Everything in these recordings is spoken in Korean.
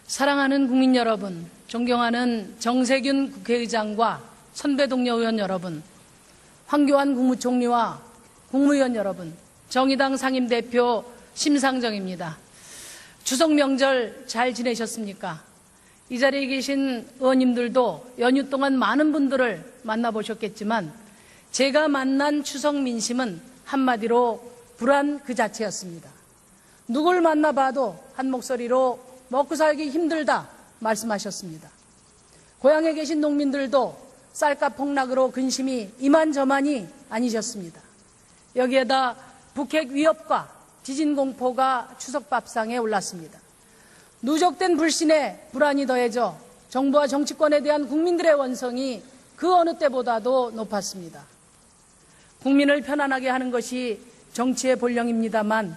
사랑하는 국민 여러분, 존경하는 정세균 국회의장과 선배 동료 의원 여러분, 황교안 국무총리와 국무위원 여러분, 정의당 상임대표 심상정입니다. 추석 명절 잘 지내셨습니까? 이 자리에 계신 의원님들도 연휴 동안 많은 분들을 만나보셨겠지만 제가 만난 추석 민심은 한마디로 불안 그 자체였습니다. 누굴 만나봐도 한 목소리로 먹고 살기 힘들다 말씀하셨습니다. 고향에 계신 농민들도 쌀값 폭락으로 근심이 이만저만이 아니셨습니다. 여기에다 북핵 위협과 지진 공포가 추석 밥상에 올랐습니다. 누적된 불신에 불안이 더해져 정부와 정치권에 대한 국민들의 원성이 그 어느 때보다도 높았습니다. 국민을 편안하게 하는 것이 정치의 본령입니다만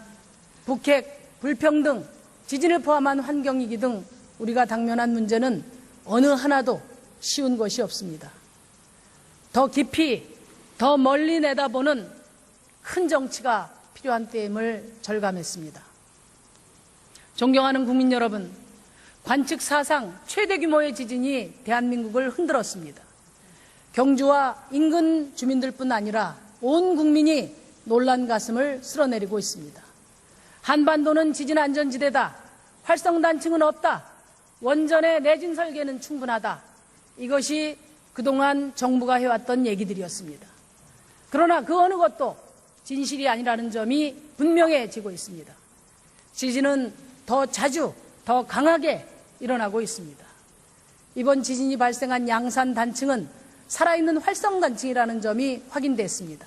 북핵, 불평등, 지진을 포함한 환경위기 등 우리가 당면한 문제는 어느 하나도 쉬운 것이 없습니다. 더 깊이, 더 멀리 내다보는 큰 정치가 필요한 때임을 절감했습니다. 존경하는 국민 여러분, 관측 사상 최대 규모의 지진이 대한민국을 흔들었습니다. 경주와 인근 주민들뿐 아니라 온 국민이 놀란 가슴을 쓸어내리고 있습니다. 한반도는 지진 안전지대다. 활성단층은 없다. 원전의 내진 설계는 충분하다. 이것이 그동안 정부가 해왔던 얘기들이었습니다. 그러나 그 어느 것도 진실이 아니라는 점이 분명해지고 있습니다. 지진은 더 자주, 더 강하게 일어나고 있습니다. 이번 지진이 발생한 양산 단층은 살아있는 활성단층이라는 점이 확인됐습니다.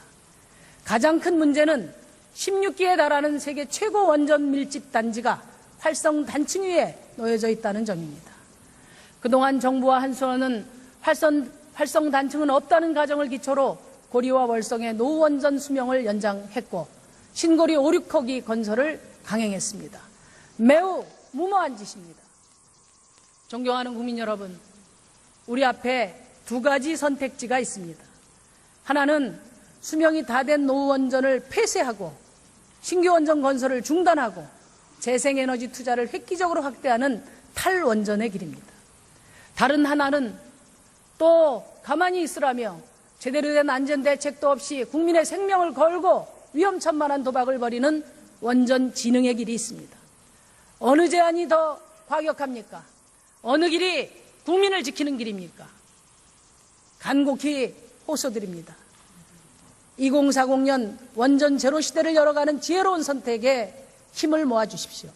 가장 큰 문제는 16기에 달하는 세계 최고 원전 밀집 단지가 활성 단층 위에 놓여져 있다는 점입니다. 그동안 정부와 한수원은 활성 단층은 없다는 가정을 기초로 고리와 월성의 노원전 수명을 연장했고 신고리 5, 6호기 건설을 강행했습니다. 매우 무모한 짓입니다. 존경하는 국민 여러분, 우리 앞에 두 가지 선택지가 있습니다. 하나는 수명이 다 된 노원전을 폐쇄하고 신규 원전 건설을 중단하고 재생에너지 투자를 획기적으로 확대하는 탈원전의 길입니다. 다른 하나는 또 가만히 있으라며 제대로 된 안전대책도 없이 국민의 생명을 걸고 위험천만한 도박을 벌이는 원전 진흥의 길이 있습니다. 어느 제안이 더 과격합니까? 어느 길이 국민을 지키는 길입니까? 간곡히 호소드립니다. 2040년 원전 제로 시대를 열어가는 지혜로운 선택에 힘을 모아주십시오.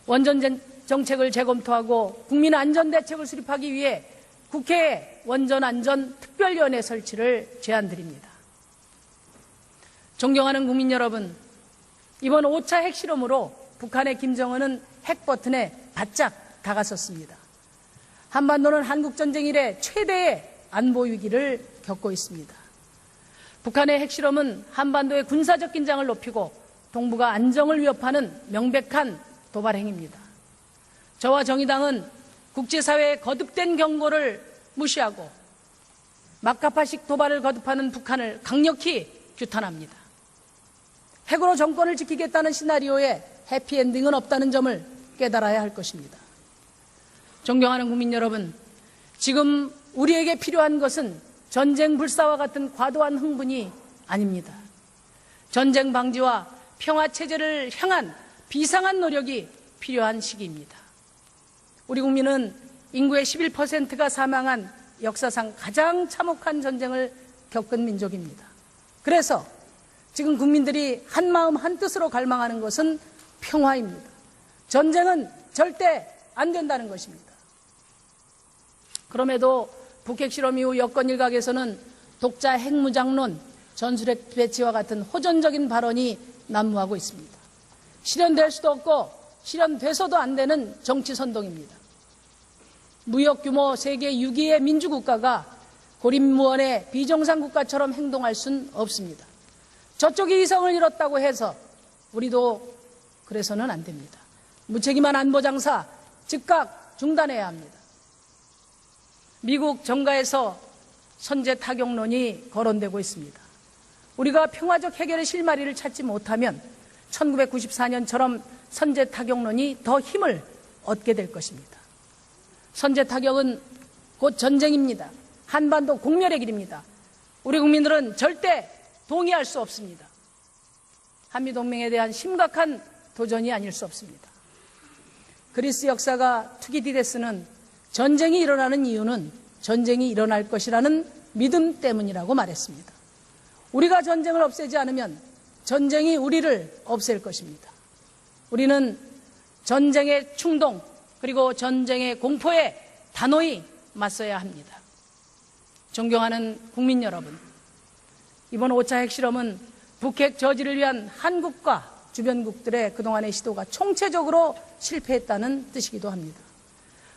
원전 정책을 재검토하고 국민 안전대책을 수립하기 위해 국회에 원전안전특별위원회 설치를 제안드립니다. 존경하는 국민 여러분, 이번 5차 핵실험으로 북한의 김정은은 핵버튼에 바짝 다가섰습니다. 한반도는 한국전쟁 이래 최대의 안보위기를 겪고 있습니다. 북한의 핵실험은 한반도의 군사적 긴장을 높이고 동북아 안정을 위협하는 명백한 도발 행위입니다. 저와 정의당은 국제사회의 거듭된 경고를 무시하고 막가파식 도발을 거듭하는 북한을 강력히 규탄합니다. 핵으로 정권을 지키겠다는 시나리오에 해피엔딩은 없다는 점을 깨달아야 할 것입니다. 존경하는 국민 여러분, 지금 우리에게 필요한 것은 전쟁 불사와 같은 과도한 흥분이 아닙니다. 전쟁 방지와 평화체제를 향한 비상한 노력이 필요한 시기입니다. 우리 국민은 인구의 11%가 사망한 역사상 가장 참혹한 전쟁을 겪은 민족입니다. 그래서 지금 국민들이 한마음 한뜻으로 갈망하는 것은 평화입니다. 전쟁은 절대 안 된다는 것입니다. 그럼에도 북핵 실험 이후 여권 일각에서는 독자 핵무장론, 전술핵 배치와 같은 호전적인 발언이 난무하고 있습니다. 실현될 수도 없고 실현돼서도 안 되는 정치 선동입니다. 무역 규모 세계 6위의 민주국가가 고립무원의 비정상 국가처럼 행동할 수는 없습니다. 저쪽이 이성을 잃었다고 해서 우리도 그래서는 안 됩니다. 무책임한 안보장사 즉각 중단해야 합니다. 미국 정가에서 선제 타격론이 거론되고 있습니다. 우리가 평화적 해결의 실마리를 찾지 못하면 1994년처럼 선제 타격론이 더 힘을 얻게 될 것입니다. 선제 타격은 곧 전쟁입니다. 한반도 공멸의 길입니다. 우리 국민들은 절대 동의할 수 없습니다. 한미동맹에 대한 심각한 도전이 아닐 수 없습니다. 그리스 역사가 투기디데스는 전쟁이 일어나는 이유는 전쟁이 일어날 것이라는 믿음 때문이라고 말했습니다. 우리가 전쟁을 없애지 않으면 전쟁이 우리를 없앨 것입니다. 우리는 전쟁의 충동 그리고 전쟁의 공포에 단호히 맞서야 합니다. 존경하는 국민 여러분, 이번 5차 핵실험은 북핵 저지를 위한 한국과 주변국들의 그동안의 시도가 총체적으로 실패했다는 뜻이기도 합니다.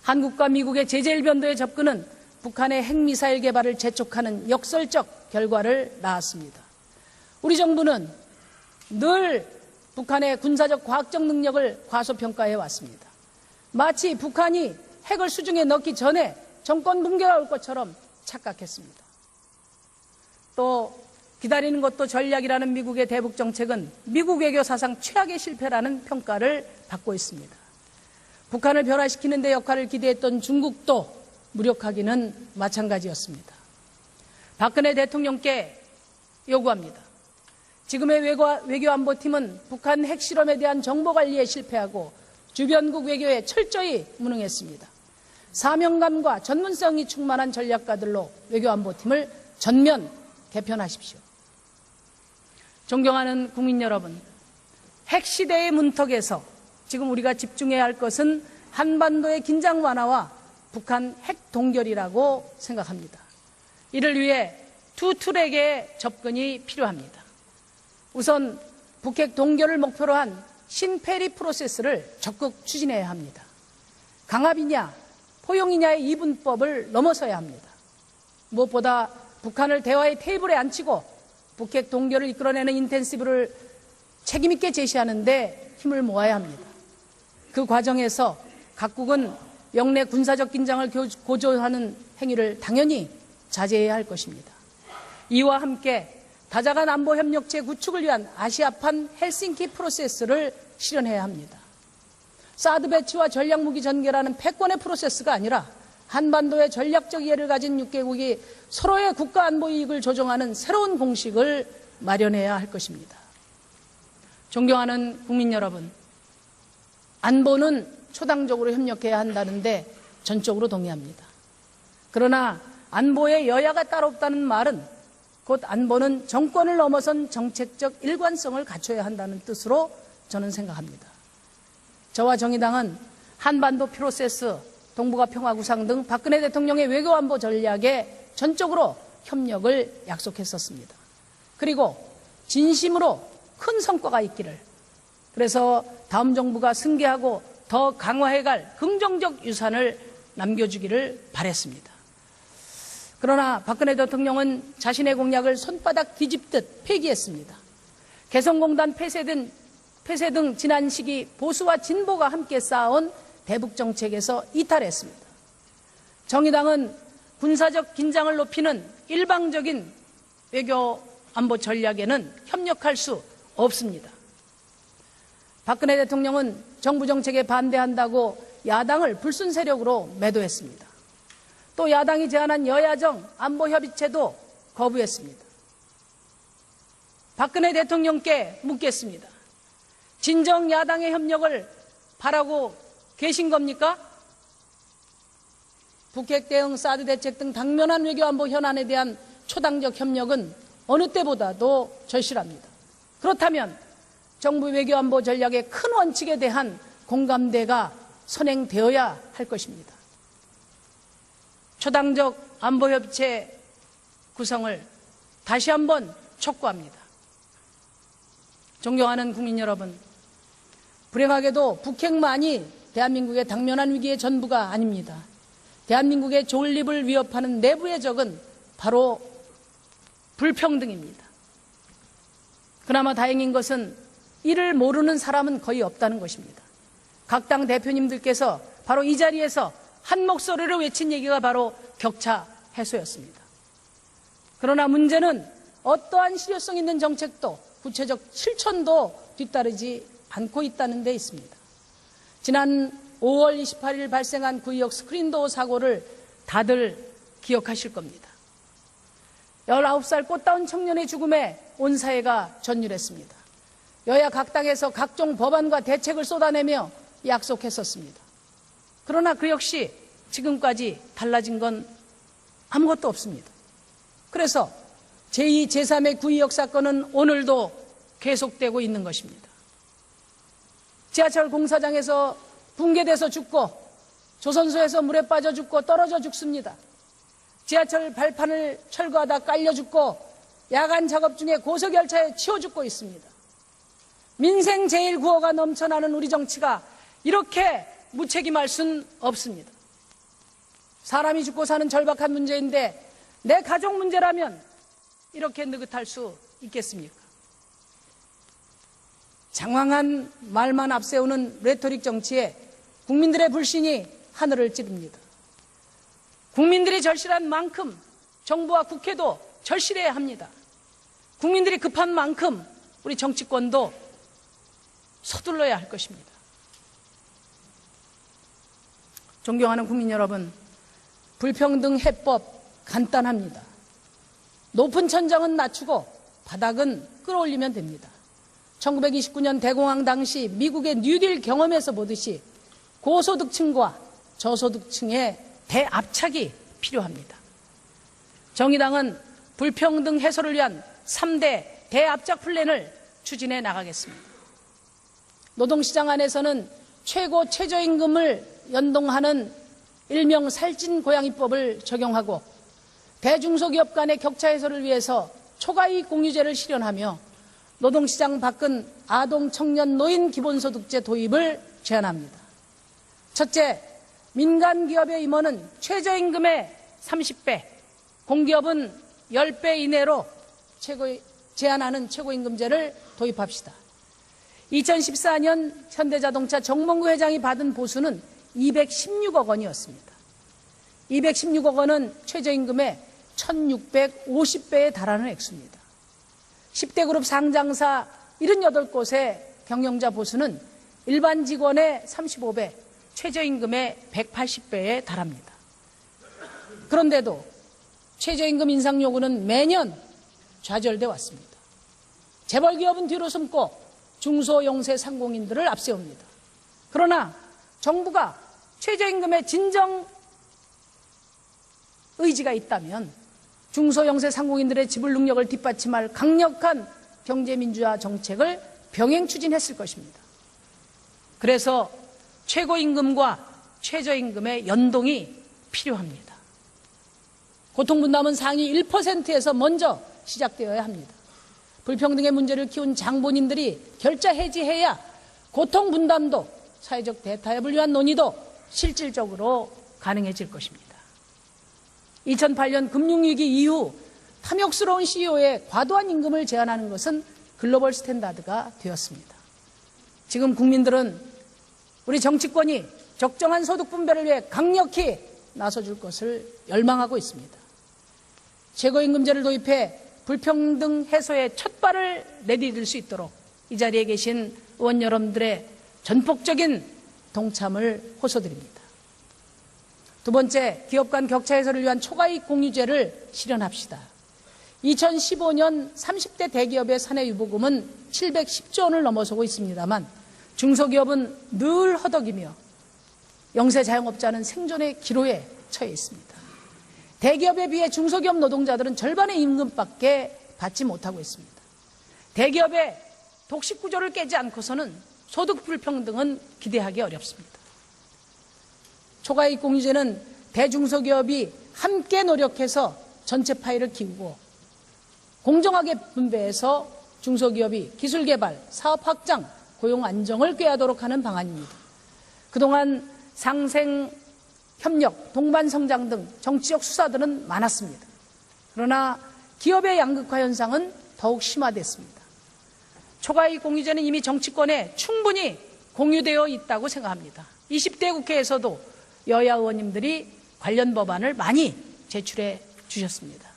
한국과 미국의 제재일변도의 접근은 북한의 핵미사일 개발을 재촉하는 역설적 결과를 낳았습니다. 우리 정부는 늘 북한의 군사적 과학적 능력을 과소평가해 왔습니다. 마치 북한이 핵을 수중에 넣기 전에 정권 붕괴가 올 것처럼 착각했습니다. 또 기다리는 것도 전략이라는 미국의 대북 정책은 미국 외교 사상 최악의 실패라는 평가를 받고 있습니다. 북한을 변화시키는 데 역할을 기대했던 중국도 무력하기는 마찬가지였습니다. 박근혜 대통령께 요구합니다. 지금의 외교안보팀은 북한 핵실험에 대한 정보관리에 실패하고 주변국 외교에 철저히 무능했습니다. 사명감과 전문성이 충만한 전략가들로 외교안보팀을 전면 개편하십시오. 존경하는 국민 여러분, 핵시대의 문턱에서 지금 우리가 집중해야 할 것은 한반도의 긴장 완화와 북한 핵 동결이라고 생각합니다. 이를 위해 두 트랙의 접근이 필요합니다. 우선 북핵 동결을 목표로 한 신페리 프로세스를 적극 추진해야 합니다. 강압이냐 포용이냐의 이분법을 넘어서야 합니다. 무엇보다 북한을 대화의 테이블에 앉히고 북핵 동결을 이끌어내는 인텐시브를 책임있게 제시하는 데 힘을 모아야 합니다. 그 과정에서 각국은 영내 군사적 긴장을 고조하는 행위를 당연히 자제해야 할 것입니다. 이와 함께 다자간 안보협력체 구축을 위한 아시아판 헬싱키 프로세스를 실현해야 합니다. 사드 배치와 전략무기 전개라는 패권의 프로세스가 아니라 한반도의 전략적 이해를 가진 6개국이 서로의 국가안보 이익을 조정하는 새로운 공식을 마련해야 할 것입니다. 존경하는 국민 여러분, 안보는 초당적으로 협력해야 한다는데 전적으로 동의합니다. 그러나 안보에 여야가 따로 없다는 말은 곧 안보는 정권을 넘어선 정책적 일관성을 갖춰야 한다는 뜻으로 저는 생각합니다. 저와 정의당은 한반도 프로세스, 동북아 평화 구상 등 박근혜 대통령의 외교안보 전략에 전적으로 협력을 약속했었습니다. 그리고 진심으로 큰 성과가 있기를, 그래서 다음 정부가 승계하고 더 강화해갈 긍정적 유산을 남겨주기를 바랬습니다. 그러나 박근혜 대통령은 자신의 공약을 손바닥 뒤집듯 폐기했습니다. 개성공단 폐쇄 등 지난 시기 보수와 진보가 함께 쌓아온 대북정책에서 이탈했습니다. 정의당은 군사적 긴장을 높이는 일방적인 외교 안보 전략에는 협력할 수 없습니다. 박근혜 대통령은 정부 정책에 반대한다고 야당을 불순 세력으로 매도했습니다. 또 야당이 제안한 여야정 안보협의체도 거부했습니다. 박근혜 대통령께 묻겠습니다. 진정 야당의 협력을 바라고 계신 겁니까? 북핵 대응, 사드 대책 등 당면한 외교안보 현안에 대한 초당적 협력은 어느 때보다도 절실합니다. 그렇다면 정부 외교안보 전략의 큰 원칙에 대한 공감대가 선행되어야 할 것입니다. 초당적 안보협의체 구성을 다시 한번 촉구합니다. 존경하는 국민 여러분, 불행하게도 북핵만이 대한민국의 당면한 위기의 전부가 아닙니다. 대한민국의 존립을 위협하는 내부의 적은 바로 불평등입니다. 그나마 다행인 것은 이를 모르는 사람은 거의 없다는 것입니다. 각 당 대표님들께서 바로 이 자리에서 한 목소리로 외친 얘기가 바로 격차 해소였습니다. 그러나 문제는 어떠한 실효성 있는 정책도 구체적 실천도 뒤따르지 않고 있다는 데 있습니다. 지난 5월 28일 발생한 구의역 스크린도어 사고를 다들 기억하실 겁니다. 19살 꽃다운 청년의 죽음에 온 사회가 전율했습니다. 여야 각 당에서 각종 법안과 대책을 쏟아내며 약속했었습니다. 그러나 그 역시 지금까지 달라진 건 아무것도 없습니다. 그래서 제2, 제3의 구의역 사건은 오늘도 계속되고 있는 것입니다. 지하철 공사장에서 붕괴돼서 죽고 조선소에서 물에 빠져 죽고 떨어져 죽습니다. 지하철 발판을 철거하다 깔려 죽고 야간 작업 중에 고속열차에 치워 죽고 있습니다. 민생 제1구호가 넘쳐나는 우리 정치가 이렇게 무책임할 순 없습니다. 사람이 죽고 사는 절박한 문제인데 내 가족 문제라면 이렇게 느긋할 수 있겠습니까? 장황한 말만 앞세우는 레토릭 정치에 국민들의 불신이 하늘을 찌릅니다. 국민들이 절실한 만큼 정부와 국회도 절실해야 합니다. 국민들이 급한 만큼 우리 정치권도 서둘러야 할 것입니다. 존경하는 국민 여러분, 불평등 해법 간단합니다. 높은 천장은 낮추고 바닥은 끌어올리면 됩니다. 1929년 대공황 당시 미국의 뉴딜 경험에서 보듯이 고소득층과 저소득층의 대압착이 필요합니다. 정의당은 불평등 해소를 위한 3대 대압착 플랜을 추진해 나가겠습니다. 노동시장 안에서는 최고 최저임금을 연동하는 일명 살찐고양이법을 적용하고 대중소기업 간의 격차 해소를 위해서 초과이익 공유제를 실현하며 노동시장 밖은 아동, 청년, 노인 기본소득제 도입을 제안합니다. 첫째, 민간기업의 임원은 최저임금의 30배, 공기업은 10배 이내로 제한하는 최고임금제를 도입합시다. 2014년 현대자동차 정몽구 회장이 받은 보수는 216억 원이었습니다. 216억 원은 최저임금의 1650배에 달하는 액수입니다. 10대 그룹 상장사 78곳의 경영자 보수는 일반 직원의 35배, 최저임금의 180배에 달합니다. 그런데도 최저임금 인상 요구는 매년 좌절돼 왔습니다. 재벌기업은 뒤로 숨고 중소영세 상공인들을 앞세웁니다. 그러나 정부가 최저임금의 진정 의지가 있다면 중소영세 상공인들의 지불 능력을 뒷받침할 강력한 경제민주화 정책을 병행 추진했을 것입니다. 그래서 최고임금과 최저임금의 연동이 필요합니다. 고통분담은 상위 1%에서 먼저 시작되어야 합니다. 불평등의 문제를 키운 장본인들이 결자 해지해야 고통분담도 사회적 대타협을 위한 논의도 실질적으로 가능해질 것입니다. 2008년 금융위기 이후 탐욕스러운 CEO의 과도한 임금을 제한하는 것은 글로벌 스탠다드가 되었습니다. 지금 국민들은 우리 정치권이 적정한 소득 분배를 위해 강력히 나서줄 것을 열망하고 있습니다. 최고임금제를 도입해 불평등 해소의 첫 발을 내디딜 수 있도록 이 자리에 계신 의원 여러분들의 전폭적인 동참을 호소드립니다. 두 번째, 기업 간 격차 해소를 위한 초과이익 공유제를 실현합시다. 2015년 30대 대기업의 사내 유보금은 710조 원을 넘어서고 있습니다만 중소기업은 늘 허덕이며 영세 자영업자는 생존의 기로에 처해 있습니다. 대기업에 비해 중소기업 노동자들은 절반의 임금밖에 받지 못하고 있습니다. 대기업의 독식 구조를 깨지 않고서는 소득 불평등은 기대하기 어렵습니다. 초과이익 공유제는 대중소기업이 함께 노력해서 전체 파이를 키우고 공정하게 분배해서 중소기업이 기술개발, 사업 확장, 고용 안정을 꾀하도록 하는 방안입니다. 그동안 상생, 협력, 동반 성장 등 정치적 수사들은 많았습니다. 그러나 기업의 양극화 현상은 더욱 심화됐습니다. 초과이익 공유제는 이미 정치권에 충분히 공유되어 있다고 생각합니다. 20대 국회에서도 여야 의원님들이 관련 법안을 많이 제출해 주셨습니다.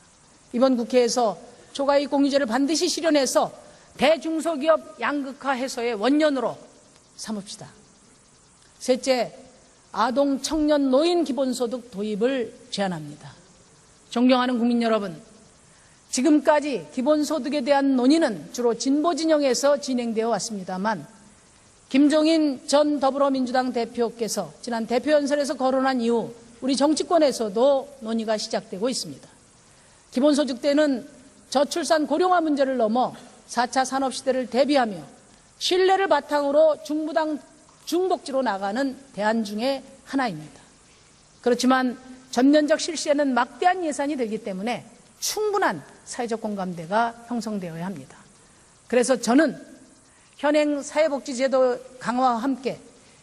이번 국회에서 초과이익 공유제를 반드시 실현해서 대중소기업 양극화 해소의 원년으로 삼읍시다. 셋째, 아동, 청년, 노인 기본소득 도입을 제안합니다. 존경하는 국민 여러분, 지금까지 기본소득에 대한 논의는 주로 진보 진영에서 진행되어 왔습니다만 김종인 전 더불어민주당 대표께서 지난 대표연설에서 거론한 이후 우리 정치권에서도 논의가 시작되고 있습니다. 기본소득 때는 저출산 고령화 문제를 넘어 4차 산업시대를 대비하며 신뢰를 바탕으로 중부당 중복지로 나가는 대안 중에 하나입니다. 그렇지만 전면적 실시에는 막대한 예산이 들기 때문에 충분한 사회적 공감대가 형성되어야 합니다. 그래서 저는 현행 사회복지제도 강화와 함께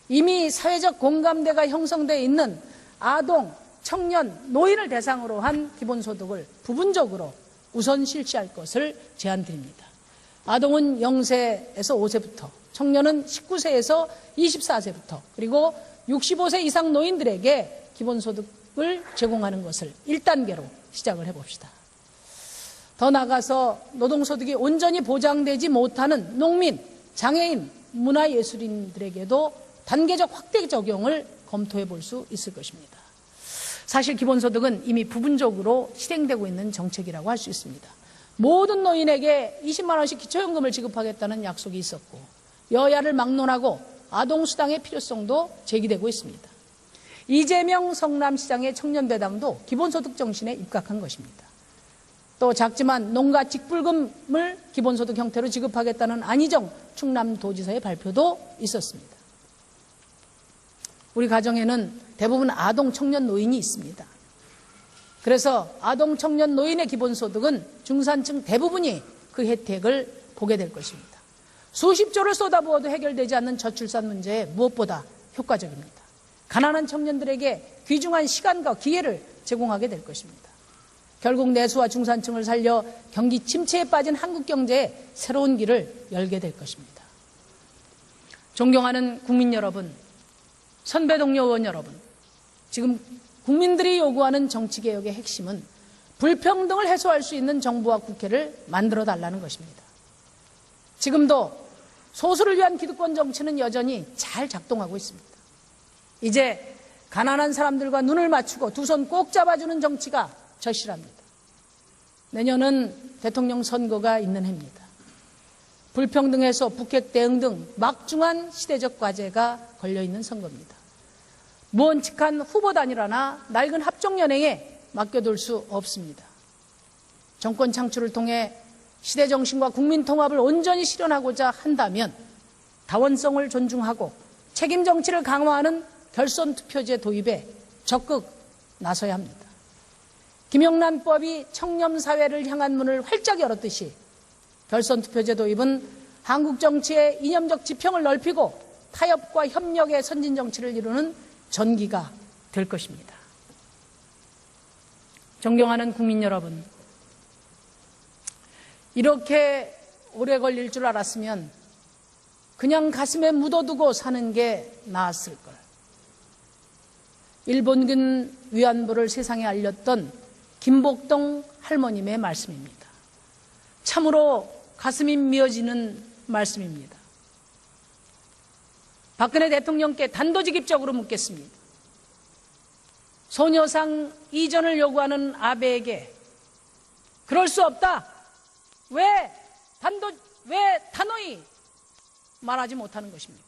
이미 사회적 공감대가 형성되어 있는 아동, 청년, 노인을 대상으로 한 기본소득을 부분적으로 우선 실시할 것을 제안드립니다. 아동은 0세에서 5세부터, 청년은 19세에서 24세부터, 그리고 65세 이상 노인들에게 기본소득을 제공하는 것을 1단계로 시작을 해봅시다. 더 나아가서 노동소득이 온전히 보장되지 못하는 농민, 장애인, 문화예술인들에게도 단계적 확대 적용을 검토해 볼 수 있을 것입니다. 사실 기본소득은 이미 부분적으로 실행되고 있는 정책이라고 할 수 있습니다. 모든 노인에게 20만 원씩 기초연금을 지급하겠다는 약속이 있었고 여야를 막론하고 아동수당의 필요성도 제기되고 있습니다. 이재명 성남시장의 청년배당도 기본소득 정신에 입각한 것입니다. 또 작지만 농가 직불금을 기본소득 형태로 지급하겠다는 안희정 충남도지사의 발표도 있었습니다. 우리 가정에는 대부분 아동, 청년, 노인이 있습니다. 그래서 아동, 청년, 노인의 기본소득은 중산층 대부분이 그 혜택을 보게 될 것입니다. 수십조를 쏟아부어도 해결되지 않는 저출산 문제에 무엇보다 효과적입니다. 가난한 청년들에게 귀중한 시간과 기회를 제공하게 될 것입니다. 결국 내수와 중산층을 살려 경기 침체에 빠진 한국 경제에 새로운 길을 열게 될 것입니다. 존경하는 국민 여러분, 선배 동료 의원 여러분, 지금 국민들이 요구하는 정치개혁의 핵심은 불평등을 해소할 수 있는 정부와 국회를 만들어 달라는 것입니다. 지금도 소수를 위한 기득권 정치는 여전히 잘 작동하고 있습니다. 이제 가난한 사람들과 눈을 맞추고 두 손 꼭 잡아주는 정치가 절실합니다. 내년은 대통령 선거가 있는 해입니다. 불평등 해소, 북핵 대응 등 막중한 시대적 과제가 걸려있는 선거입니다. 무언칙한 후보 단일화나 낡은 합종연행에 맡겨둘 수 없습니다. 정권 창출을 통해 시대 정신과 국민 통합을 온전히 실현하고자 한다면 다원성을 존중하고 책임 정치를 강화하는 결선 투표제 도입에 적극 나서야 합니다. 김영란법이 청렴사회를 향한 문을 활짝 열었듯이 결선 투표제 도입은 한국 정치의 이념적 지평을 넓히고 타협과 협력의 선진 정치를 이루는 전기가 될 것입니다. 존경하는 국민 여러분, 이렇게 오래 걸릴 줄 알았으면 그냥 가슴에 묻어두고 사는 게 나았을걸. 일본군 위안부를 세상에 알렸던 김복동 할머님의 말씀입니다. 참으로 가슴이 미어지는 말씀입니다. 박근혜 대통령께 단도직입적으로 묻겠습니다. 소녀상 이전을 요구하는 아베에게 그럴 수 없다. 왜 단호히 말하지 못하는 것입니까?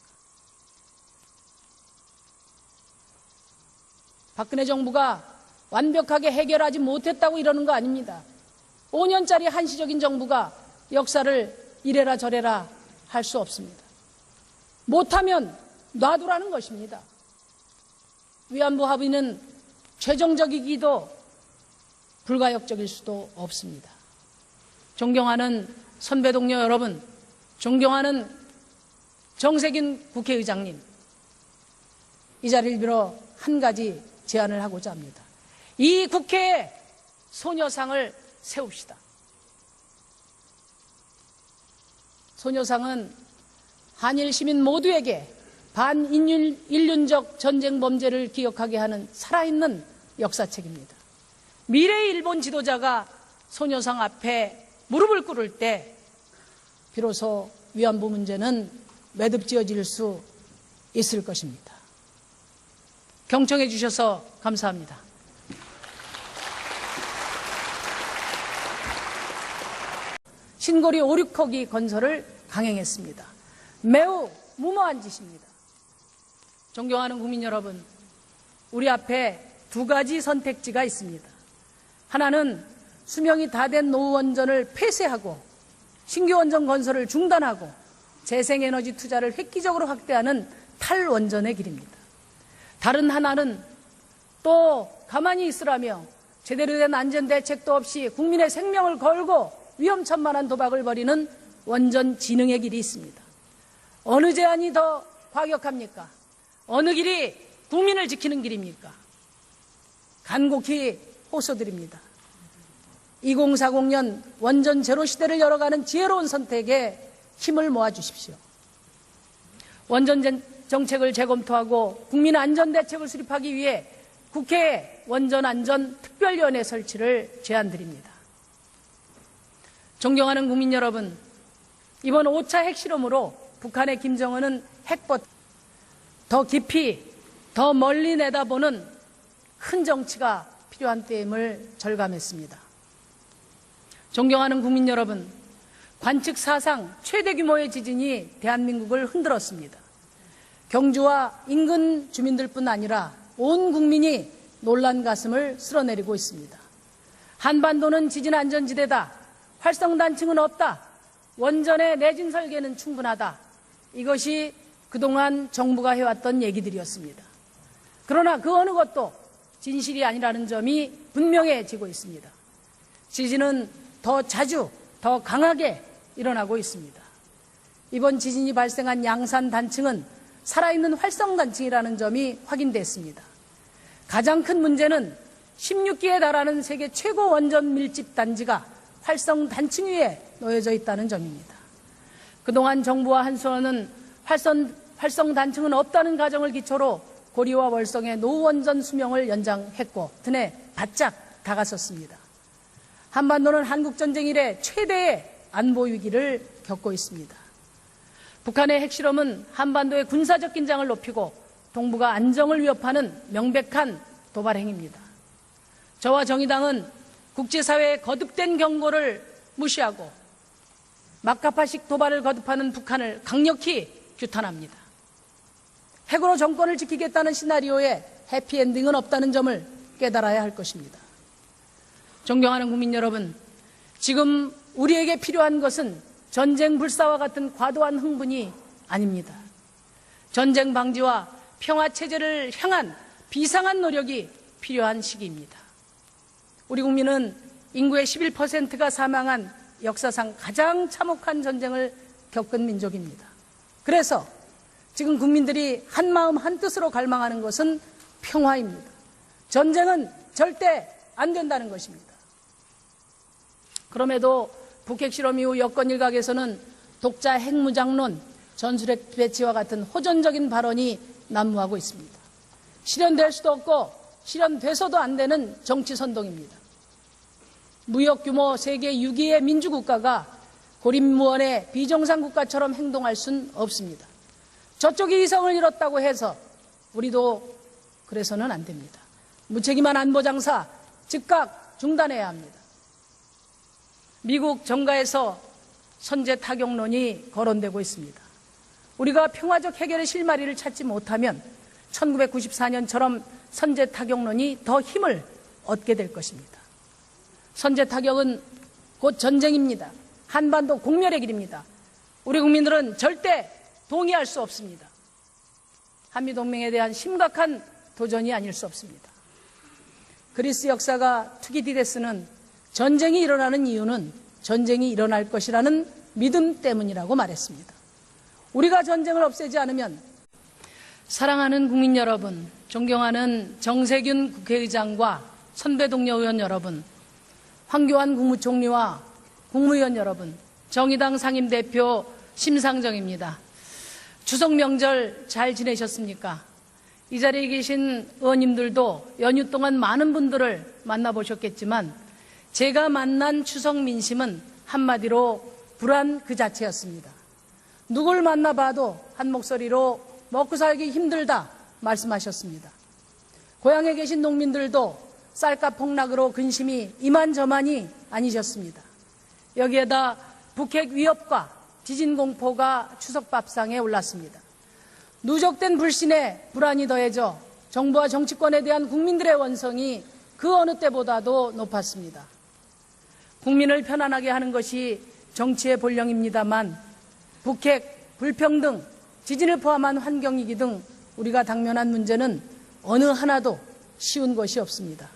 박근혜 정부가 완벽하게 해결하지 못했다고 이러는 거 아닙니다. 5년짜리 한시적인 정부가 역사를 이래라 저래라 할 수 없습니다. 못하면 놔두라는 것입니다. 위안부 합의는 최종적이기도 불가역적일 수도 없습니다. 존경하는 선배 동료 여러분, 존경하는 정세균 국회의장님, 이 자리를 빌어 한 가지 제안을 하고자 합니다. 이 국회에 소녀상을 세웁시다. 소녀상은 한일 시민 모두에게 반인륜적 전쟁 범죄를 기억하게 하는 살아있는 역사책입니다. 미래의 일본 지도자가 소녀상 앞에 무릎을 꿇을 때 비로소 위안부 문제는 매듭지어질 수 있을 것입니다. 경청해 주셔서 감사합니다. 신고리 5, 6호기 건설을 강행했습니다. 매우 무모한 짓입니다. 존경하는 국민 여러분, 우리 앞에 두 가지 선택지가 있습니다. 하나는 수명이 다 된 노후 원전을 폐쇄하고 신규 원전 건설을 중단하고 재생에너지 투자를 획기적으로 확대하는 탈원전의 길입니다. 다른 하나는 또 가만히 있으라며 제대로 된 안전대책도 없이 국민의 생명을 걸고 위험천만한 도박을 벌이는 원전 진흥의 길이 있습니다. 어느 제안이 더 과격합니까? 어느 길이 국민을 지키는 길입니까? 간곡히 호소드립니다. 2040년 원전 제로 시대를 열어가는 지혜로운 선택에 힘을 모아주십시오. 원전 정책을 재검토하고 국민 안전대책을 수립하기 위해 국회에 원전안전특별위원회 설치를 제안드립니다. 존경하는 국민 여러분, 이번 5차 핵실험으로 북한의 김정은은 핵봇 더 깊이, 더 멀리 내다보는 큰 정치가 필요한 때임을 절감했습니다. 존경하는 국민 여러분, 관측 사상 최대 규모의 지진이 대한민국을 흔들었습니다. 경주와 인근 주민들뿐 아니라 온 국민이 놀란 가슴을 쓸어내리고 있습니다. 한반도는 지진 안전지대다. 활성단층은 없다. 원전의 내진 설계는 충분하다. 이것이 그동안 정부가 해왔던 얘기들이었습니다. 그러나 그 어느 것도 진실이 아니라는 점이 분명해지고 있습니다. 지진은 더 자주, 더 강하게 일어나고 있습니다. 이번 지진이 발생한 양산 단층은 살아있는 활성단층이라는 점이 확인됐습니다. 가장 큰 문제는 16기에 달하는 세계 최고 원전 밀집 단지가 활성 단층 위에 놓여져 있다는 점입니다. 그동안 정부와 한수원은 활성 단층은 없다는 가정을 기초로 고리와 월성의 노후 원전 수명을 연장했고 등에 바짝 다가섰습니다. 한반도는 한국전쟁 이래 최대의 안보 위기를 겪고 있습니다. 북한의 핵실험은 한반도의 군사적 긴장을 높이고 동북아 안정을 위협하는 명백한 도발 행위입니다. 저와 정의당은 국제사회의 거듭된 경고를 무시하고 막가파식 도발을 거듭하는 북한을 강력히 규탄합니다. 핵으로 정권을 지키겠다는 시나리오에 해피엔딩은 없다는 점을 깨달아야 할 것입니다. 존경하는 국민 여러분, 지금 우리에게 필요한 것은 전쟁 불사와 같은 과도한 흥분이 아닙니다. 전쟁 방지와 평화체제를 향한 비상한 노력이 필요한 시기입니다. 우리 국민은 인구의 11%가 사망한 역사상 가장 참혹한 전쟁을 겪은 민족입니다. 그래서 지금 국민들이 한마음 한뜻으로 갈망하는 것은 평화입니다. 전쟁은 절대 안 된다는 것입니다. 그럼에도 북핵 실험 이후 여권 일각에서는 독자 핵무장론, 전술핵 배치와 같은 호전적인 발언이 난무하고 있습니다. 실현될 수도 없고 실현돼서도 안 되는 정치 선동입니다. 무역 규모 세계 6위의 민주국가가 고립무원의 비정상 국가처럼 행동할 수는 없습니다. 저쪽이 이성을 잃었다고 해서 우리도 그래서는 안 됩니다. 무책임한 안보장사 즉각 중단해야 합니다. 미국 정가에서 선제 타격론이 거론되고 있습니다. 우리가 평화적 해결의 실마리를 찾지 못하면 1994년처럼 선제 타격론이 더 힘을 얻게 될 것입니다. 선제 타격은 곧 전쟁입니다. 한반도 공멸의 길입니다. 우리 국민들은 절대 동의할 수 없습니다. 한미동맹에 대한 심각한 도전이 아닐 수 없습니다. 그리스 역사가 투키디데스는 전쟁이 일어나는 이유는 전쟁이 일어날 것이라는 믿음 때문이라고 말했습니다. 우리가 전쟁을 없애지 않으면 사랑하는 국민 여러분, 존경하는 정세균 국회의장과 선배 동료 의원 여러분, 황교안 국무총리와 국무위원 여러분, 정의당 상임대표 심상정입니다. 추석 명절 잘 지내셨습니까? 이 자리에 계신 의원님들도 연휴 동안 많은 분들을 만나보셨겠지만 제가 만난 추석 민심은 한마디로 불안 그 자체였습니다. 누굴 만나봐도 한 목소리로 먹고 살기 힘들다 말씀하셨습니다. 고향에 계신 농민들도 쌀값 폭락으로 근심이 이만저만이 아니셨습니다. 여기에다 북핵 위협과 지진 공포가 추석 밥상에 올랐습니다. 누적된 불신에 불안이 더해져 정부와 정치권에 대한 국민들의 원성이 그 어느 때보다도 높았습니다. 국민을 편안하게 하는 것이 정치의 본령입니다만 북핵, 불평등, 지진을 포함한 환경위기 등 우리가 당면한 문제는 어느 하나도 쉬운 것이 없습니다.